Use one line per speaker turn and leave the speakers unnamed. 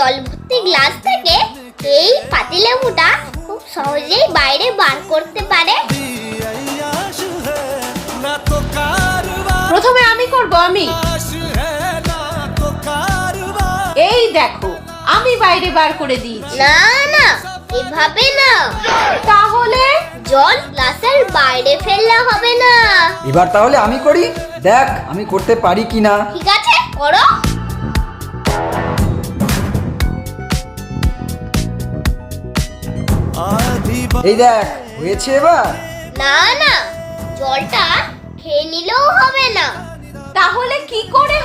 জল ভর্তি গ্লাস থেকে এই পাতিলেবুটা খুব সহজেই বাইরে বার করতে পারে।
প্রথমে আমি করব। আমি এই দেখো, আমি বাইরে বার করে দিয়েছি।
না না, এভাবে না,
তাহলে
জল গ্লাসের বাইরে ফেললে হবে না।
এবার তাহলে আমি করি, দেখ আমি করতে পারি কিনা।
ঠিক আছে, করো।
এই দেখ, হয়েছে এবার।
না না, জলটা খেয়ে নিলেও হবে না।
তাহলে কি করে